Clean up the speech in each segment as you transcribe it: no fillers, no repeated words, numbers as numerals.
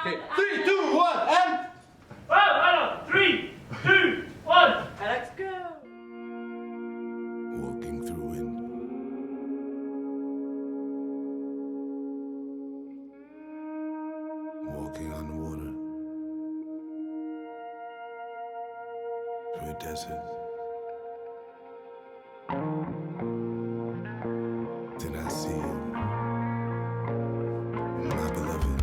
Okay, 3, 2, 1, and... Well, 3, 2, 1. And let's go. Walking through wind. Walking on the water. Through a desert. Then I see you, my beloved.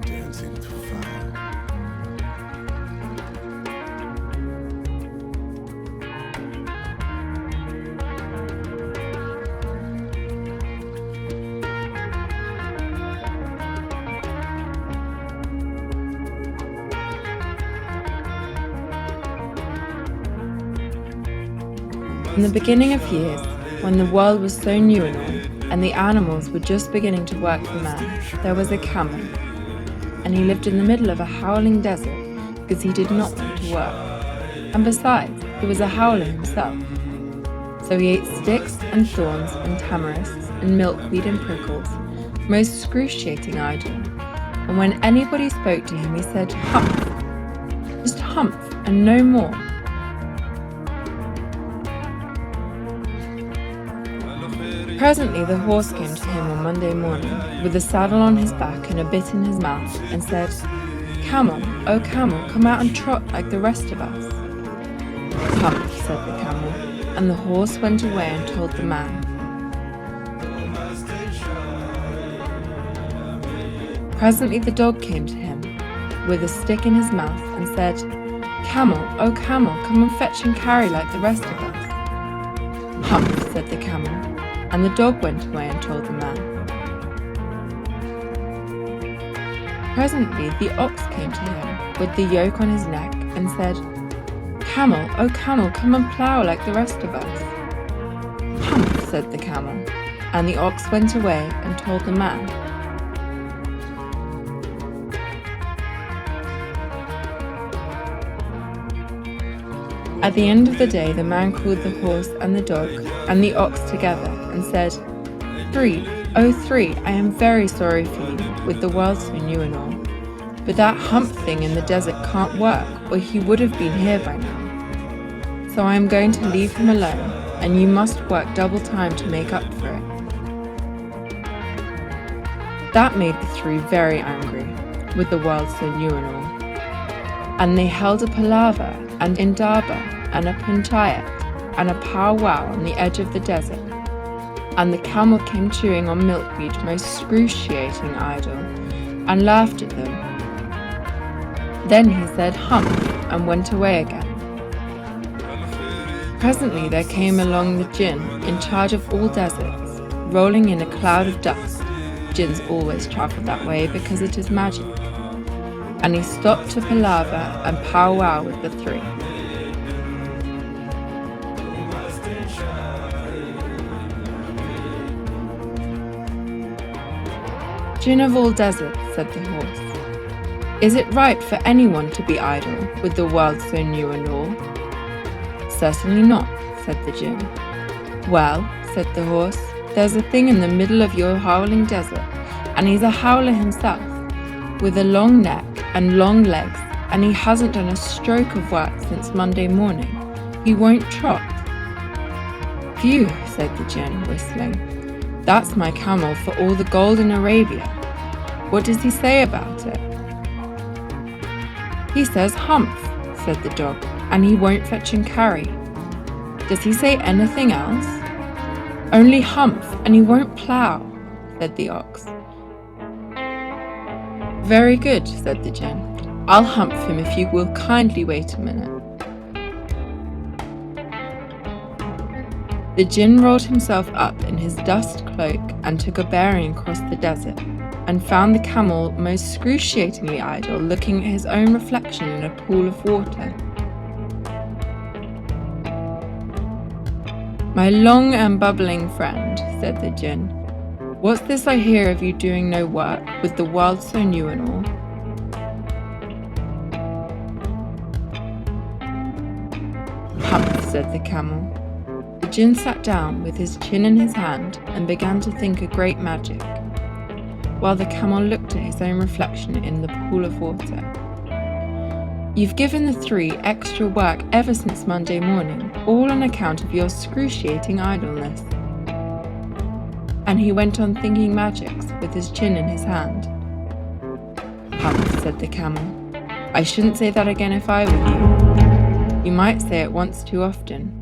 Dancing through fire. In the beginning of years, when the world was so new and all, and the animals were just beginning to work for man, there was a camel, and he lived in the middle of a howling desert because he did not want to work. And besides, he was a howler himself. So he ate sticks and thorns and tamarisks and milkweed and prickles, most excruciating idle. And when anybody spoke to him, he said, "Humph, just humph and no more." Presently the horse came to him on Monday morning, with a saddle on his back and a bit in his mouth, and said, "Camel, oh camel, come out and trot like the rest of us." "Humph," said the camel, and the horse went away and told the man. Presently the dog came to him, with a stick in his mouth, and said, "Camel, oh camel, come and fetch and carry like the rest of us." "Humph," said the camel, and the dog went away and told the man. Presently the ox came to him, with the yoke on his neck, and said, "Camel, oh camel, come and plough like the rest of us." "Humph," said the camel, and the ox went away and told the man. At the end of the day, the man called the horse and the dog and the ox together and said, "Three, oh three, I am very sorry for you, with the world so new and all. But that hump thing in the desert can't work, or he would have been here by now. So I am going to leave him alone, and you must work double time to make up for it." That made the three very angry, with the world so new and all. And they held a palaver and indaba and a punchayat and a powwow on the edge of the desert. And the camel came chewing on milkweed most excruciating idle, and laughed at them. Then he said "Humph," and went away again. Presently there came along the Jinn in charge of all deserts, rolling in a cloud of dust. Jinns always travel that way because it is magic. And he stopped to palaver and powwow with the three. "Jinn of all deserts," said the horse, "is it right for anyone to be idle, with the world so new and all?" "Certainly not," said the Jinn. "Well," said the horse, "there's a thing in the middle of your howling desert, and he's a howler himself, with a long neck and long legs, and he hasn't done a stroke of work since Monday morning. He won't trot." "Phew," said the Jinn, whistling. "That's my camel for all the gold in Arabia. What does he say about it?" "He says humph," said the dog, "and he won't fetch and carry." "Does he say anything else?" "Only humph, and he won't plough," said the ox. "Very good," said the Jinn. "I'll humph him if you will kindly wait a minute." The Jinn rolled himself up in his dust cloak and took a bearing across the desert, and found the camel most excruciatingly idle, looking at his own reflection in a pool of water. "My long and bubbling friend," said the Jinn, "what's this I hear of you doing no work, with the world so new and all?" said the camel. The djinn sat down with his chin in his hand and began to think a great magic, while the camel looked at his own reflection in the pool of water. You've given the three extra work ever since Monday morning, all on account of your excruciating idleness. And he went on thinking magics with his chin in his hand. Humph, said the camel. I shouldn't say that again if I were you. You might say it once too often.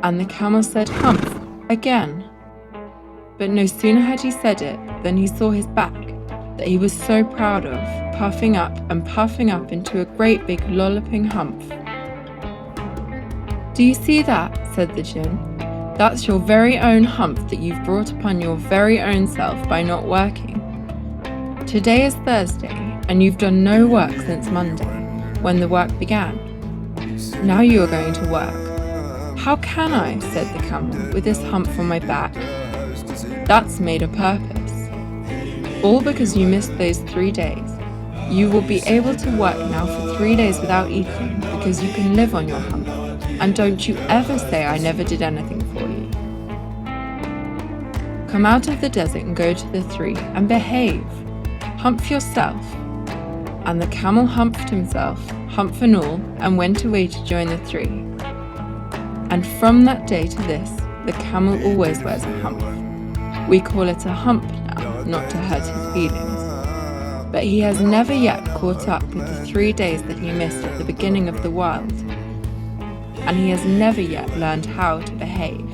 And the camel said, Humph, again. But no sooner had he said it than he saw his back, that he was so proud of, puffing up into a great big lolloping humph. Do you see that? Said the djinn. That's your very own humph that you've brought upon your very own self by not working. Today is Thursday, and you've done no work since Monday, when the work began. Now you are going to work. How can I, said the camel, with this hump on my back? That's made a purpose. All because you missed those 3 days. You will be able to work now for 3 days without eating because you can live on your hump. And don't you ever say I never did anything for you. Come out of the desert and go to the three and behave. Humph yourself. And the camel humphed himself, humph and all, and went away to join the three. And from that day to this, the camel always wears a hump. We call it a hump now, not to hurt his feelings. But he has never yet caught up with the 3 days that he missed at the beginning of the world. And he has never yet learned how to behave.